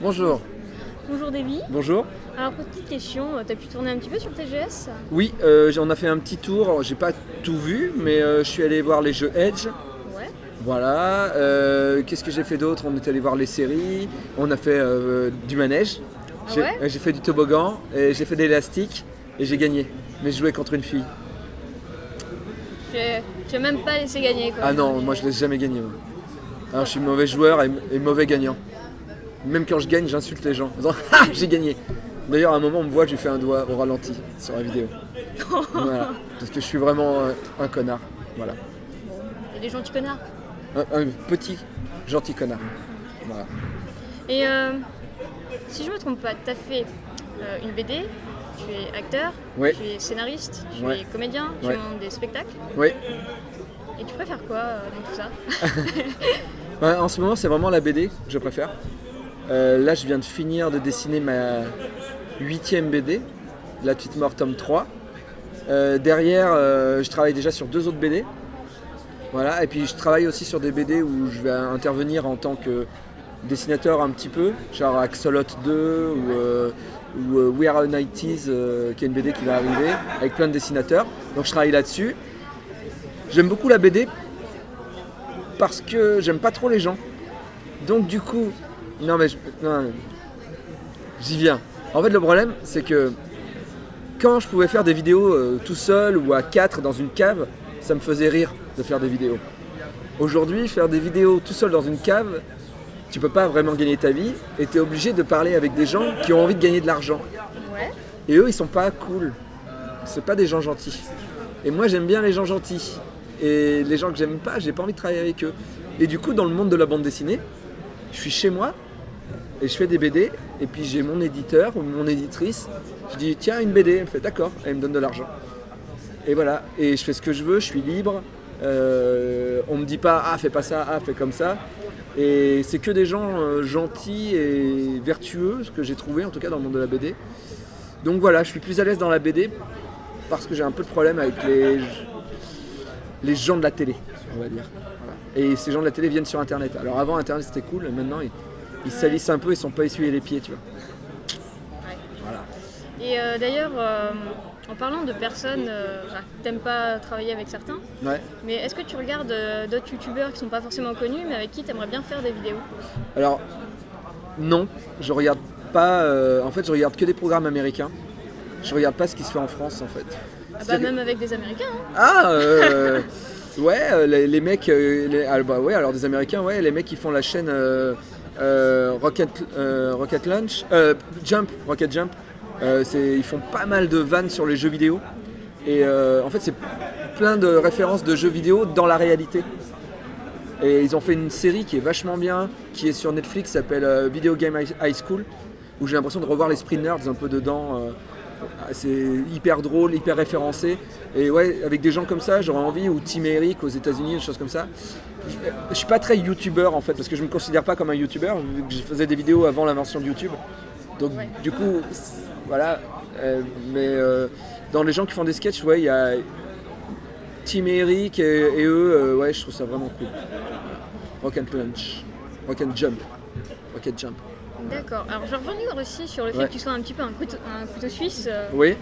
Bonjour. Bonjour Davy. Bonjour. Alors petite question, t'as pu tourner un petit peu sur le TGS? Oui, on a fait un petit tour, j'ai pas tout vu, mais je suis allé voir les jeux Edge. Ouais. Voilà. Qu'est-ce que j'ai fait d'autre? On est allé voir les séries, on a fait du manège. Ah ouais? J'ai fait du toboggan, et j'ai fait de l'élastique et j'ai gagné. Mais je jouais contre une fille. Tu as même pas laissé gagner quoi. Ah non, moi je laisse jamais gagner. Moi. Alors, je suis mauvais joueur et mauvais gagnant. Même quand je gagne, j'insulte les gens en disant « Ah, j'ai gagné !» D'ailleurs, à un moment, on me voit, je lui fais un doigt au ralenti sur la vidéo. Voilà. Parce que je suis vraiment un connard. Voilà. Il y a des gentils connards. Un petit, gentil connard. Voilà. Et si je me trompe pas, t'as fait une BD, tu es acteur, Ouais. tu es scénariste, tu Ouais. es comédien, tu Ouais. montes des spectacles. Oui. Et tu préfères quoi dans tout ça? Ouais, en ce moment, c'est vraiment la BD que je préfère. Là, je viens de finir de dessiner ma 8e BD, La Petite Mort tome 3. Derrière, je travaille déjà sur 2 autres BD. Voilà, et puis je travaille aussi sur des BD où je vais intervenir en tant que dessinateur un petit peu, genre Axolot 2 ou We Are 90s, qui est une BD qui va arriver, avec plein de dessinateurs. Donc je travaille là-dessus. J'aime beaucoup la BD parce que j'aime pas trop les gens. Donc du coup, non, j'y viens. En fait, le problème, c'est que quand je pouvais faire des vidéos tout seul ou à 4 dans une cave, ça me faisait rire de faire des vidéos. Aujourd'hui, faire des vidéos tout seul dans une cave, tu peux pas vraiment gagner ta vie et tu es obligé de parler avec des gens qui ont envie de gagner de l'argent. Ouais. Et eux, ils sont pas cool. C'est pas des gens gentils. Et moi, j'aime bien les gens gentils. Et les gens que j'aime pas, j'ai pas envie de travailler avec eux. Et du coup, dans le monde de la bande dessinée, je suis chez moi et je fais des BD. Et puis j'ai mon éditeur ou mon éditrice. Je dis tiens, une BD. Elle me fait d'accord. Elle me donne de l'argent. Et voilà. Et je fais ce que je veux. Je suis libre. On me dit pas ah fais pas ça, ah fais comme ça. Et c'est que des gens gentils et vertueux, ce que j'ai trouvé en tout cas dans le monde de la BD. Donc voilà, je suis plus à l'aise dans la BD parce que j'ai un peu de problème avec les gens de la télé, on va dire. Voilà. Et ces gens de la télé viennent sur Internet. Alors avant, Internet c'était cool, maintenant ils salissent un peu, ils sont pas essuyés les pieds, tu vois. Ouais. Voilà. Et d'ailleurs, en parlant de personnes, t'aimes pas travailler avec certains, Ouais. mais est-ce que tu regardes d'autres youtubeurs qui sont pas forcément connus, mais avec qui t'aimerais bien faire des vidéos? Alors, non, je regarde pas. En fait, je regarde que des programmes américains. Je regarde pas ce qui se fait en France, en fait. Ah bah C'est-à-dire même avec des Américains, hein. Ah ouais, les mecs, ouais, alors des Américains, ouais, les mecs qui font la chaîne Rocket Launch, Rocket Jump, ils font pas mal de vannes sur les jeux vidéo. Et en fait, c'est plein de références de jeux vidéo dans la réalité. Et ils ont fait une série qui est vachement bien, qui est sur Netflix, qui s'appelle Video Game High School, où j'ai l'impression de revoir l'esprit nerds un peu dedans. C'est hyper drôle, hyper référencé. Et ouais, avec des gens comme ça, j'aurais envie, ou Tim Eric aux États-Unis, des choses comme ça. Je suis pas très youtubeur en fait, parce que je me considère pas comme un youtubeur, vu que je faisais des vidéos avant l'invention de YouTube. Donc Ouais. du coup, voilà. Mais dans les gens qui font des sketchs, ouais, il y a Tim Eric et eux, ouais, je trouve ça vraiment cool. Rocket Launch, Rocket Jump, Rocket Jump. D'accord. Alors je vais revenir aussi sur le fait Ouais. que tu sois un petit peu un couteau suisse. Oui,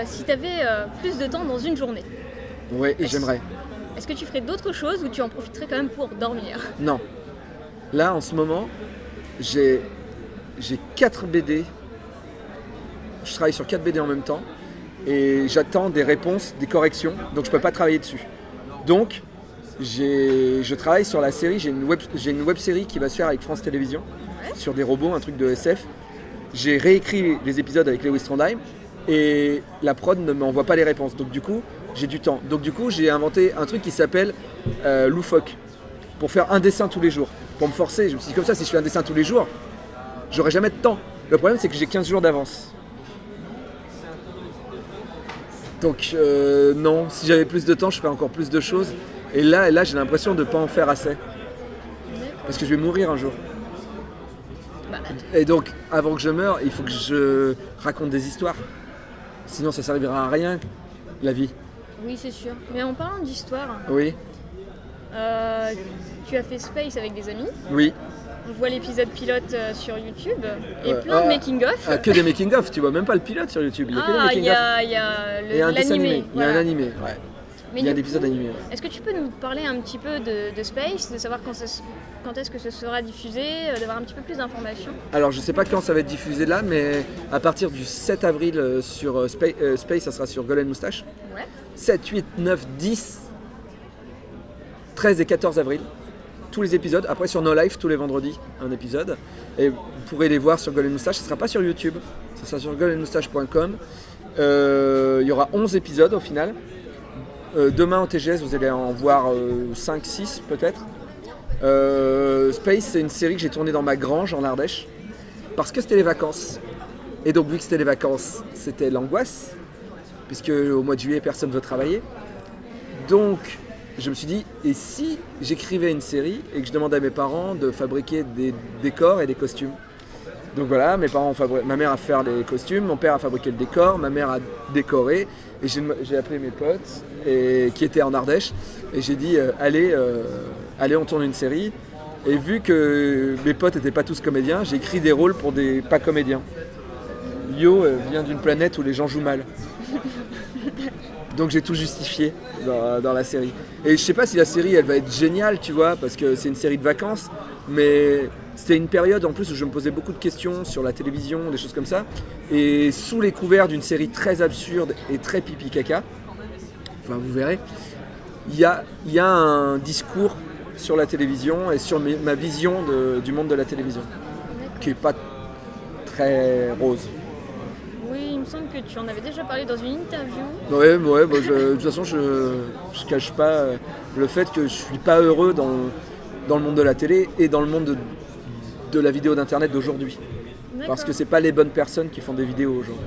Si tu avais plus de temps dans une journée, ouais, et j'aimerais. est-ce que tu ferais d'autres choses ou tu en profiterais quand même pour dormir? Non. Là, en ce moment, j'ai 4 BD. Je travaille sur 4 BD en même temps. Et j'attends des réponses, des corrections. Donc je peux pas travailler dessus. Donc, je travaille sur la série. J'ai une web série qui va se faire avec France Télévisions. Sur des robots, un truc de SF. J'ai réécrit les épisodes avec Lewis Trondheim. Et la prod ne m'envoie pas les réponses. Donc du coup, j'ai du temps. Donc du coup, j'ai inventé un truc qui s'appelle loufoque. Pour faire un dessin tous les jours. Pour me forcer. Je me suis dit comme ça, si je fais un dessin tous les jours, j'aurai jamais de temps. Le problème, c'est que j'ai 15 jours d'avance. Donc non, si j'avais plus de temps, je ferais encore plus de choses. Et là j'ai l'impression de ne pas en faire assez. Parce que je vais mourir un jour. Bah, Et donc, avant que je meure, il faut que je raconte des histoires. Sinon, ça servira à rien, la vie. oui, c'est sûr. Mais en parlant d'histoire, Oui, tu as fait Space avec des amis. oui. on voit l'épisode pilote sur YouTube et Ouais. plein de making-of. Que des making-of, tu vois même pas le pilote sur YouTube, il y a que des Ah, il y making-of. a, Et un dessin animé, l'animé. il y a un voilà. animé, ouais. Mais Il y a un du épisode coup, animé. Ouais. est-ce que tu peux nous parler un petit peu de Space, de savoir quand est-ce que ce sera diffusé, d'avoir un petit peu plus d'informations? Alors je sais pas quand ça va être diffusé là, mais à partir du 7 avril sur Space, ça sera sur Golden Moustache. Ouais. 7, 8, 9, 10, 13 et 14 avril. Tous les épisodes. Après sur No Life, tous les vendredis, un épisode. Et vous pourrez les voir sur Golden Moustache. Ce ne sera pas sur YouTube, ce sera sur goldenmoustache.com. Il y aura 11 épisodes au final. Demain au TGS, vous allez en voir 5, 6 peut-être. Space, c'est une série que j'ai tournée dans ma grange en Ardèche. Parce que c'était les vacances. Et donc vu que c'était les vacances, c'était l'angoisse. Puisque au mois de juillet, personne ne veut travailler. Donc je me suis dit, et si j'écrivais une série et que je demandais à mes parents de fabriquer des décors et des costumes? Donc voilà, ma mère a fait les costumes, mon père a fabriqué le décor, ma mère a décoré, et j'ai appelé mes potes qui étaient en Ardèche, et j'ai dit allez, on tourne une série. Et vu que mes potes n'étaient pas tous comédiens, j'ai écrit des rôles pour des pas comédiens. Yo vient d'une planète où les gens jouent mal. Donc j'ai tout justifié dans la série. Et je sais pas si la série elle va être géniale, tu vois, parce que c'est une série de vacances, mais c'était une période en plus où je me posais beaucoup de questions sur la télévision, des choses comme ça. Et sous les couverts d'une série très absurde et très pipi caca, enfin vous verrez, il y a un discours sur la télévision et sur ma vision du monde de la télévision, qui est pas très rose. Oui, il me semble que tu en avais déjà parlé dans une interview. Ouais, de toute façon, je cache pas le fait que je suis pas heureux dans le monde de la télé et dans le monde de la vidéo d'internet d'aujourd'hui. D'accord. Parce que c'est pas les bonnes personnes qui font des vidéos aujourd'hui.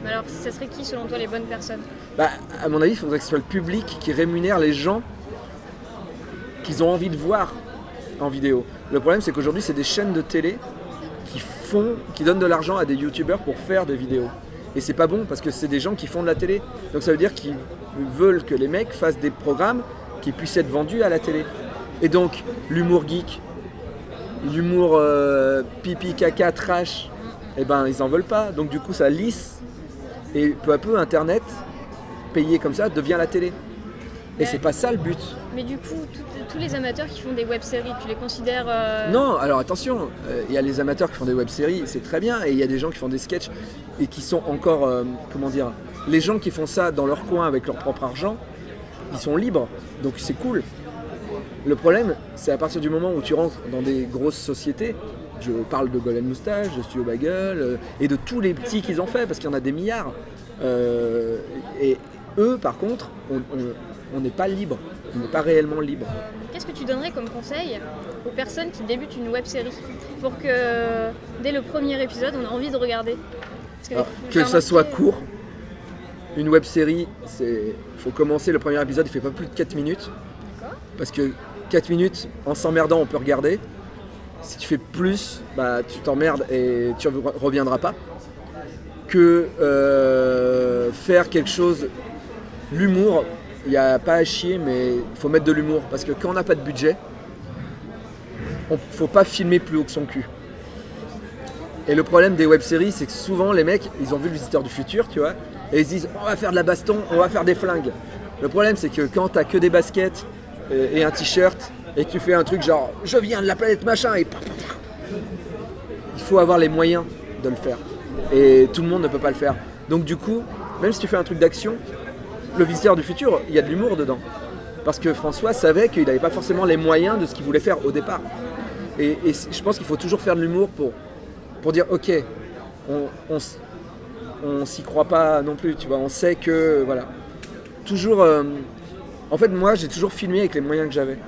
Mais alors, ça serait qui selon toi les bonnes personnes? Bah, à mon avis, il faudrait que ce soit le public qui rémunère les gens qu'ils ont envie de voir en vidéo. Le problème, c'est qu'aujourd'hui, c'est des chaînes de télé qui donnent de l'argent à des youtubeurs pour faire des vidéos. Et c'est pas bon parce que c'est des gens qui font de la télé. Donc ça veut dire qu'ils veulent que les mecs fassent des programmes qui puissent être vendus à la télé. Et donc l'humour geek, l'humour pipi, caca, trash, eh ben ils en veulent pas. Donc du coup ça lisse. Et peu à peu Internet, payé comme ça, devient la télé. Et c'est pas ça le but. Mais du coup, tous les amateurs qui font des web-séries, tu les considères... Non, alors attention, il y a les amateurs qui font des web-séries, c'est très bien, et il y a des gens qui font des sketchs et qui sont encore, les gens qui font ça dans leur coin avec leur propre argent, ils sont libres, donc c'est cool. Le problème, c'est à partir du moment où tu rentres dans des grosses sociétés, je parle de Golden Moustache, de Studio Bagel, et de tous les petits qu'ils ont fait, parce qu'il y en a des milliards. Et eux, par contre, on n'est pas libre, on n'est pas réellement libre. Qu'est-ce que tu donnerais comme conseil aux personnes qui débutent une web-série pour que dès le premier épisode, on ait envie de regarder? Parce que ça soit court. Une web-série, il faut commencer, le premier épisode, il fait pas plus de 4 minutes. D'accord. Parce que 4 minutes, en s'emmerdant, on peut regarder. Si tu fais plus, bah, tu t'emmerdes et tu ne reviendras pas. Que faire quelque chose, l'humour, il n'y a pas à chier, mais il faut mettre de l'humour. Parce que quand on n'a pas de budget, il ne faut pas filmer plus haut que son cul. Et le problème des web-séries, c'est que souvent les mecs, ils ont vu le Visiteur du futur, tu vois, et ils se disent on va faire de la baston, on va faire des flingues. Le problème, c'est que quand t'as que des baskets et un t-shirt, et que tu fais un truc genre je viens de la planète machin, et il faut avoir les moyens de le faire. Et tout le monde ne peut pas le faire. Donc du coup, même si tu fais un truc d'action, le Visiteur du futur, il y a de l'humour dedans. Parce que François savait qu'il n'avait pas forcément les moyens de ce qu'il voulait faire au départ. Et je pense qu'il faut toujours faire de l'humour pour dire ok, on s'y croit pas non plus, tu vois, on sait que voilà. Toujours, en fait moi j'ai toujours filmé avec les moyens que j'avais.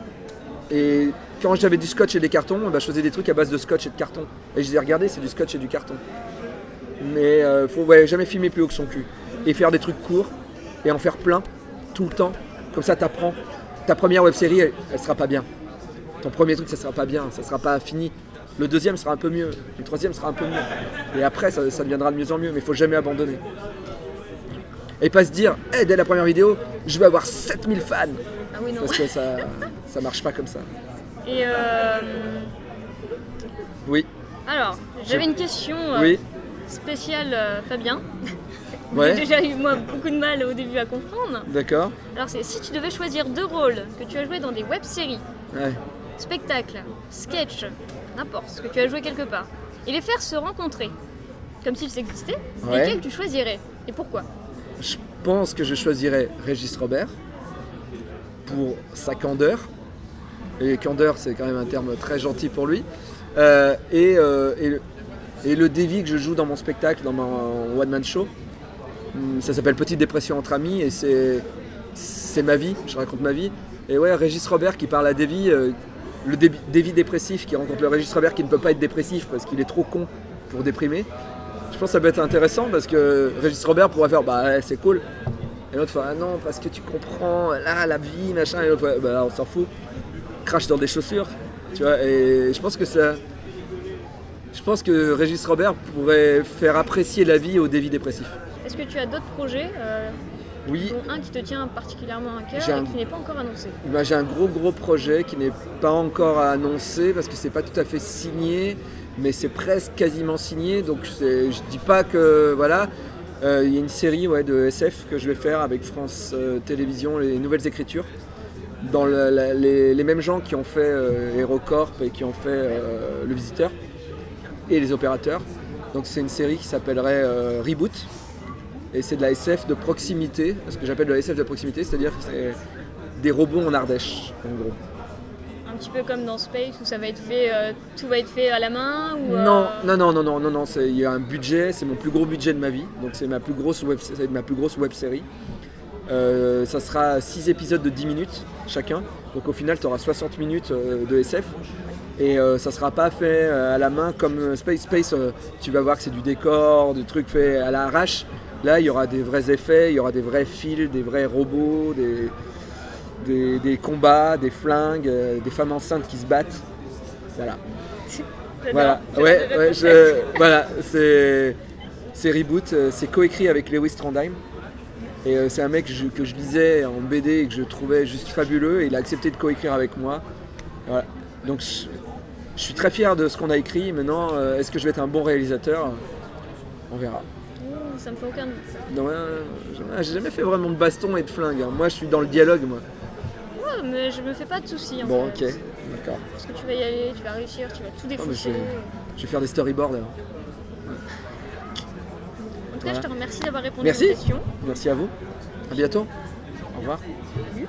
Et quand j'avais du scotch et des cartons, bah, je faisais des trucs à base de scotch et de carton. Et je disais regardez, c'est du scotch et du carton. Mais faut jamais filmer plus haut que son cul. Et faire des trucs courts et en faire plein tout le temps. Comme ça t'apprends. Ta première web série elle sera pas bien. Ton premier truc ça sera pas bien, ça sera pas fini. Le deuxième sera un peu mieux, le troisième sera un peu mieux. Et après ça deviendra de mieux en mieux, mais il faut jamais abandonner. Et pas se dire hey, dès la première vidéo je vais avoir 7000 fans. Ah oui, non. Parce que ça marche pas comme ça. Et Oui. Alors, j'avais une question Oui. spéciale Fabien. Ouais. J'ai déjà eu moi beaucoup de mal au début à comprendre. D'accord. Alors c'est si tu devais choisir 2 rôles que tu as joué dans des web-séries, Ouais. spectacles, sketchs, n'importe, ce que tu as joué quelque part, et les faire se rencontrer, comme s'ils existaient, Ouais. lesquels tu choisirais et pourquoi? Je pense que je choisirais Régis Robert pour sa candeur. Et candeur, c'est quand même un terme très gentil pour lui. Et le Davy que je joue dans mon spectacle, dans mon one-man show, ça s'appelle Petite dépression entre amis et c'est ma vie, je raconte ma vie. Et ouais, Régis Robert qui parle à Davy, le Davy dépressif qui rencontre le Régis Robert qui ne peut pas être dépressif parce qu'il est trop con pour déprimer. Je pense que ça peut être intéressant parce que Régis Robert pourrait faire bah ouais, c'est cool. Et l'autre fait ah non parce que tu comprends là la vie machin et l'autre fait bah on s'en fout. Crache dans des chaussures. Tu vois, et je pense que Régis Robert pourrait faire apprécier la vie au Davy dépressif. Est-ce que tu as d'autres projets, Oui, dont un qui te tient particulièrement à cœur J'ai et un- qui n'est pas encore annoncé? bah, j'ai un gros projet qui n'est pas encore annoncé parce que c'est pas tout à fait signé, mais c'est presque quasiment signé. Donc je dis pas que voilà. Il y a une série de SF que je vais faire avec France Télévisions, les Nouvelles Écritures, dans les mêmes gens qui ont fait HeroCorp et qui ont fait Le Visiteur et Les Opérateurs. Donc c'est une série qui s'appellerait Reboot. Et c'est de la SF de proximité, ce que j'appelle de la SF de proximité, c'est-à-dire que c'est des robots en Ardèche, en gros. Un petit peu comme dans Space où ça va être fait, tout va être fait à la main ou, Non, il y a un budget, c'est mon plus gros budget de ma vie, donc c'est ma plus grosse web série. Ça sera 6 épisodes de 10 minutes chacun, donc au final tu auras 60 minutes de SF. Et ça sera pas fait à la main comme Space. Tu vas voir que c'est du décor, du truc fait à l'arrache. Là, il y aura des vrais effets, il y aura des vrais fils, des vrais robots, des combats, des flingues, des femmes enceintes qui se battent. Voilà. J'adore. Voilà. Voilà. C'est Reboot. C'est coécrit avec Lewis Trondheim. Et c'est un mec que je lisais en BD et que je trouvais juste fabuleux. Et il a accepté de coécrire avec moi. Voilà. Donc je suis très fier de ce qu'on a écrit. Maintenant, est-ce que je vais être un bon réalisateur? On verra. Ça me fait aucun doute ça. Non, j'ai jamais fait vraiment de baston et de flingue. Hein. Moi, je suis dans le dialogue, moi. Ouais, mais je me fais pas de soucis en Bon, fait. ok, d'accord. Parce que tu vas y aller, tu vas réussir, tu vas tout mais défoncer. je vais faire des storyboards. Alors. En tout cas, Voilà. je te remercie d'avoir répondu Merci. aux questions. Merci à vous. À bientôt. Au revoir. Salut.